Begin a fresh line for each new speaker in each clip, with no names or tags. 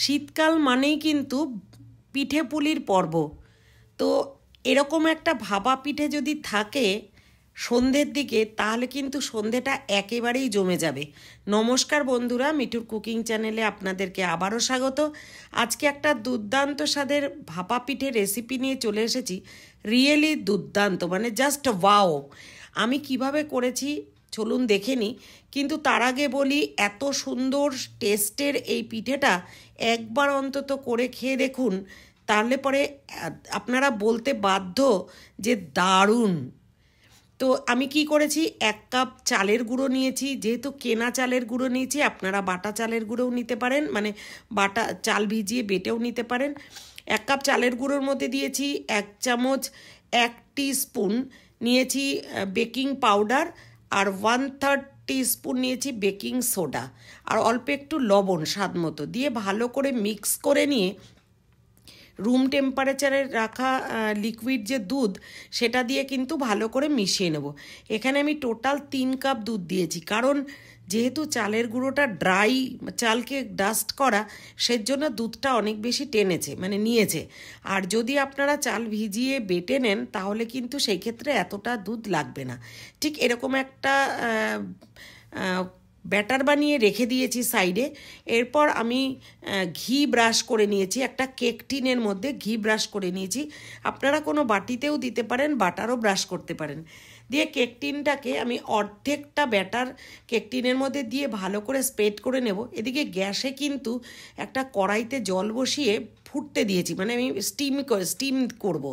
শীতকাল মানেই কিন্তু পিঠে পুলির পর্ব। তো এরকম একটা ভাপা পিঠে যদি থাকে সন্ধ্যের দিকে, তাহলে কিন্তু সন্ধ্যেটা একেবারেই জমে যাবে। নমস্কার বন্ধুরা, মিঠুর কুকিং চ্যানেলে আপনাদেরকে আবারও স্বাগত। আজকে একটা দুর্দান্ত স্বাদের ভাপা পিঠে রেসিপি নিয়ে চলে এসেছি। রিয়েলি দুর্দান্ত, মানে জাস্ট ওয়াও। আমি কিভাবে করেছি চলুন দেখে নিই। কিন্তু তার আগে বলি, এত সুন্দর টেস্টের এই পিঠেটা একবার অন্তত করে খেয়ে দেখুন, তাহলে পরে আপনারা বলতে বাধ্য যে দারুণ। তো আমি কি করেছি, 1 কাপ চালের গুঁড়ো নিয়েছি। যেহেতু কেনা চালের গুঁড়ো নিয়েছি, আপনারা বাটা চালের গুঁড়োও নিতে পারেন, মানে বাটা চাল ভিজিয়ে বেটেও নিতে পারেন। 1 কাপ চালের গুঁড়োর মধ্যে দিয়েছি 1 চামচ 1 টিস্পুন নিয়েছি বেকিং পাউডার, আর 1/3 টিস্পুন নিয়েছি বেকিং সোডা, আর অল্প একটু লবণ স্বাদ মতো দিয়ে ভালো করে মিক্স করে নিয়ে রুম টেম্পারেচারে রাখা লিকুইড যে দুধ, সেটা দিয়ে কিন্তু ভালো করে মিশিয়ে নেব। এখানে আমি টোটাল 3 কাপ দুধ দিয়েছি, কারণ যেহেতু চালের গুঁড়োটা ড্রাই, চালকে ডাস্ট করা, সেজন্য দুধটা অনেক বেশি টেনেছে, মানে নিয়েছে। আর যদি আপনারা চাল ভিজিয়ে বেটে নেন, তাহলে কিন্তু সেই ক্ষেত্রে এতটা দুধ লাগবে না। ঠিক এরকম একটা ব্যাটার বানিয়ে রেখে দিয়েছি সাইডে। এরপর আমি ঘি ব্রাশ করে নিয়েছি, একটা কেক টিনের মধ্যে ঘি ব্রাশ করে নিয়েছি। আপনারা কোনো বাটিতেও দিতে পারেন, বাটারও ব্রাশ করতে পারেন। দিয়ে কেক টিনটাকে আমি অর্ধেকটা ব্যাটার কেক টিনের মধ্যে দিয়ে ভালো করে স্প্রেড করে নেব। এদিকে গ্যাসে কিন্তু একটা কড়াইতে জল বসিয়ে ফুটতে দিয়েছি, মানে আমি স্টিম করব।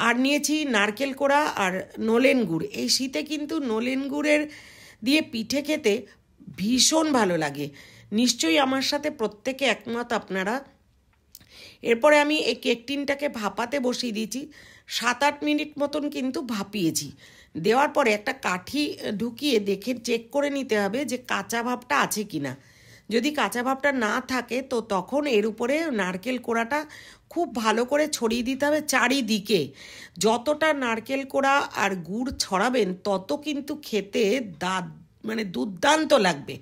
আর নিয়েছি নারকেল কোড়া আর নলেন গুড়। এই শীতে কিন্তু নলেন গুড়ের দিয়ে পিঠে খেতে ভীষণ ভালো লাগে। নিশ্চয়ই আমার সাথে প্রত্যেকে একমত আপনারা। এরপরে আমি এই কেক টিনটাকে ভাপাতে বসিয়ে দিয়েছি। 7-8 মিনিট মতন কিন্তু ভাপিয়েছি। দেওয়ার পরে একটা কাঠি ঢুকিয়ে দেখে চেক করে নিতে হবে যে কাঁচা ভাবটা আছে কি না। যদি কাঁচা ভাবটা না থাকে, তো তখন এর উপরে নারকেল কোড়াটা খুব ভালো করে ছড়িয়ে দিতে হবে চারিদিকে। যতটা নারকেল কোড়া আর গুড় ছড়াবেন, তত কিন্তু খেতে মানে দুর্দান্ত লাগবে।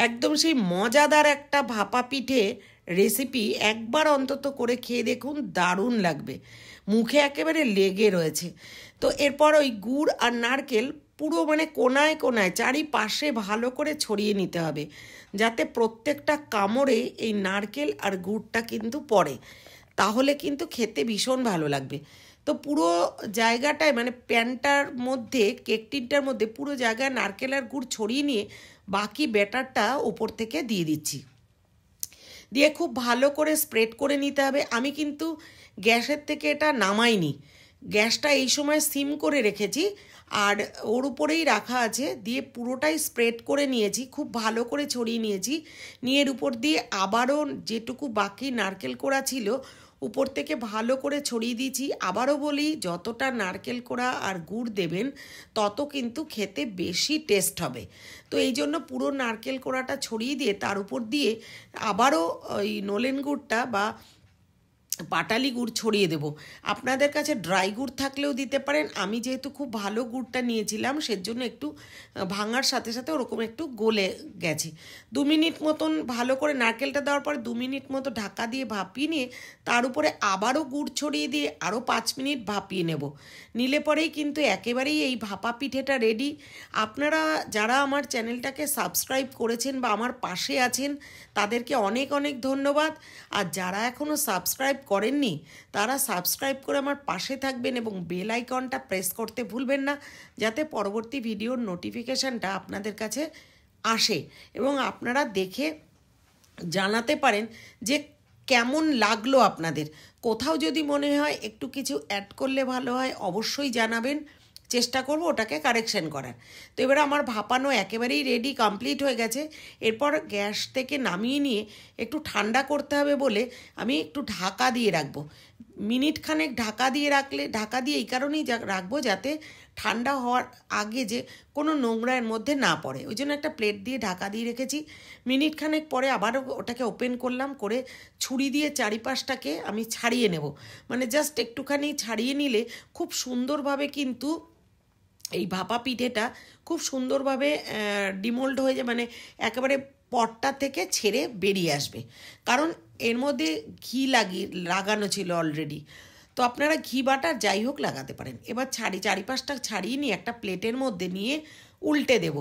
একদম সেই মজাদার একটা ভাপা পিঠে রেসিপি একবার অন্তত করে খেয়ে দেখুন, দারুণ লাগবে, মুখে একেবারে লেগে রয়েছে। তো এরপর ওই গুড় আর নারকেল পুরো মানে কোনায় কোনায় চারিপাশে ভালো করে ছড়িয়ে নিতে হবে, যাতে প্রত্যেকটা কামড়ে এই নারকেল আর গুড়টা কিন্তু পড়ে, তাহলে কিন্তু খেতে ভীষণ ভালো লাগবে। তো পুরো জায়গাটায়, মানে প্যানটার মধ্যে, কেক টিনটার মধ্যে পুরো জায়গায় নারকেল আর গুড় ছড়িয়ে নিয়ে বাকি ব্যাটারটা ওপর থেকে দিয়ে দিচ্ছি। দিয়ে খুব ভালো করে স্প্রেড করে নিতে হবে। আমি কিন্তু গ্যাসের থেকে এটা নামাইনি, গ্যাসটা এই সময় সিম করে রেখেছি, আর ওর উপরেই রাখা আছে। দিয়ে পুরোটাই স্প্রেড করে নিয়েছি, খুব ভালো করে ছড়িয়ে নিয়েছি। নিয়ে এর উপর দিয়ে আবারও যেটুকু বাকি নারকেল কোড়া ছিল, উপর থেকে ভালো করে ছড়িয়ে দিয়েছি। আবারও বলি, যতটা নারকেল কোড়া আর গুড় দেবেন, তত কিন্তু খেতে বেশি টেস্ট হবে। তো এই জন্য পুরো নারকেল কোড়াটা ছড়িয়ে দিয়ে তার উপর দিয়ে আবারও ওই নলেন গুড়টা বা পাটালি গুড় ছড়িয়ে দেব। আপনাদের কাছে ড্রাই গুড় থাকলেও দিতে পারেন। আমি যেহেতু খুব ভালো গুড়টা নিয়েছিলাম, সেজন্য একটু ভাঙার সাথে সাথে ওরকম একটু গলে গেছে। 2 মিনিট মতন ভালো করে নারকেলটা দেওয়ার পরে 2 মিনিট মতো ঢাকা দিয়ে ভাপিয়ে নিয়ে তার উপরে আবারও গুড় ছড়িয়ে দিয়ে আরও 5 মিনিট ভাপিয়ে নেব। নিলে পরেই কিন্তু একেবারেই এই ভাপা পিঠেটা রেডি। আপনারা যারা আমার চ্যানেলটাকে সাবস্ক্রাইব করেছেন বা আমার পাশে আছেন, তাদেরকে অনেক অনেক ধন্যবাদ। আর যারা এখনও সাবস্ক্রাইব করেননি, তারা সাবস্ক্রাইব করে আমার পাশে থাকবেন এবং বেল আইকনটা প্রেস করতে ভুলবেন না, যাতে পরবর্তী ভিডিওর নোটিফিকেশানটা আপনাদের কাছে আসে এবং আপনারা দেখে জানাতে পারেন যে কেমন লাগলো আপনাদের। কোথাও যদি মনে হয় একটু কিছু অ্যাড করলে ভালো হয়, অবশ্যই জানাবেন, চেষ্টা করব ওটাকে কারেকশন করার। তো এবার আমার ভাপানো একেবারেই রেডি, কমপ্লিট হয়ে গেছে। এরপর গ্যাস থেকে নামিয়ে নিয়ে একটু ঠান্ডা করতে হবে বলে আমি একটু ঢাকা দিয়ে রাখবো। মিনিট খানেক ঢাকা দিয়ে রাখলে, ঢাকা দিয়ে এই কারণেই রাখবো যাতে ঠান্ডা হওয়ার আগে যে কোনো নোংরা এর মধ্যে না পড়ে, ওই জন্য একটা প্লেট দিয়ে ঢাকা দিয়ে রেখেছি। মিনিট খানেক পরে আবারও ওটাকে ওপেন করলাম, করে ছুরি দিয়ে চারিপাশটাকে আমি ছাড়িয়ে নেব। মানে জাস্ট একটুখানি ছাড়িয়ে নিলে খুব সুন্দরভাবে কিন্তু এই ভাপা পিঠেটা খুব সুন্দরভাবে ডিমোল্ড হয়ে যায়, মানে একেবারে পটটা থেকে ছেড়ে বেরিয়ে আসবে, কারণ এর মধ্যে ঘি লাগানো ছিল অলরেডি। তো আপনারা ঘি বাটার যাই হোক লাগাতে পারেন। এবার চারিপাশটা ছাড়িয়ে নিয়ে একটা প্লেটের মধ্যে নিয়ে উল্টে দেব।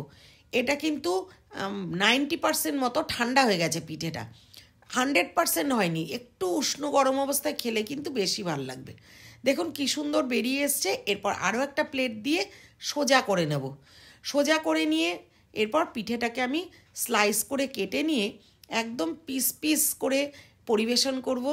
এটা কিন্তু 90% মতো ঠান্ডা হয়ে গেছে পিঠেটা, 100% হয়নি। একটু উষ্ণ গরম অবস্থায় খেলে কিন্তু বেশি ভালো লাগবে। দেখুন কি সুন্দর বেরিয়ে এসছে। এরপর আরও একটা প্লেট দিয়ে সোজা করে নেব। সোজা করে নিয়ে এরপর পিঠেটাকে আমি স্লাইস করে কেটে নিয়ে একদম পিস পিস করে পরিবেশন করব।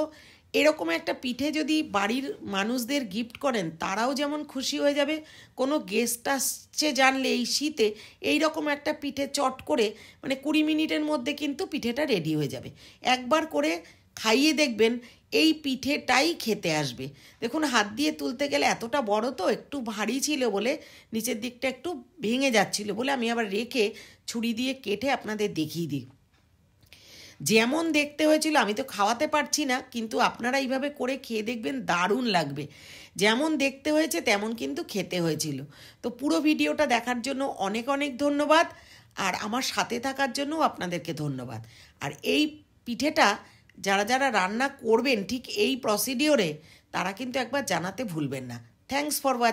এরকম একটা পিঠে যদি বাড়ির মানুষদের গিফট করেন, তারাও যেমন খুশি হয়ে যাবে। কোনো গেস্ট আসছে জানলে এই শীতে এই রকম একটা পিঠে চট করে 20 মিনিটের মধ্যে কিন্তু পিঠেটা রেডি হয়ে যাবে। একবার করে খাইয়ে দেখবেন, এই পিঠেটাই খেতে আসবে। দেখুন হাত দিয়ে তুলতে গেলে এতটা বড়, তো একটু ভারী ছিল বলে নিচের দিকটা একটু ভেঙে যাচ্ছিল বলে আমি আবার রেখে ছুরি দিয়ে কেটে আপনাদের দেখিয়ে দিই। যেমন দেখতে হয়েছিল, আমি তো খাওয়াতে পারছি না, কিন্তু আপনারা এইভাবে করে খেয়ে দেখবেন, দারুণ লাগবে। যেমন দেখতে হয়েছে তেমন কিন্তু খেতে হয়েছিল। তো পুরো ভিডিওটা দেখার জন্য অনেক অনেক ধন্যবাদ, আর আমার সাথে থাকার জন্যও আপনাদেরকে ধন্যবাদ। আর এই পিঠেটা যারা যারা রান্না করবেন ঠিক এই প্রসিডিওরে, তারা কিন্তু একবার জানাতে ভুলবেন না। Thanks for watching.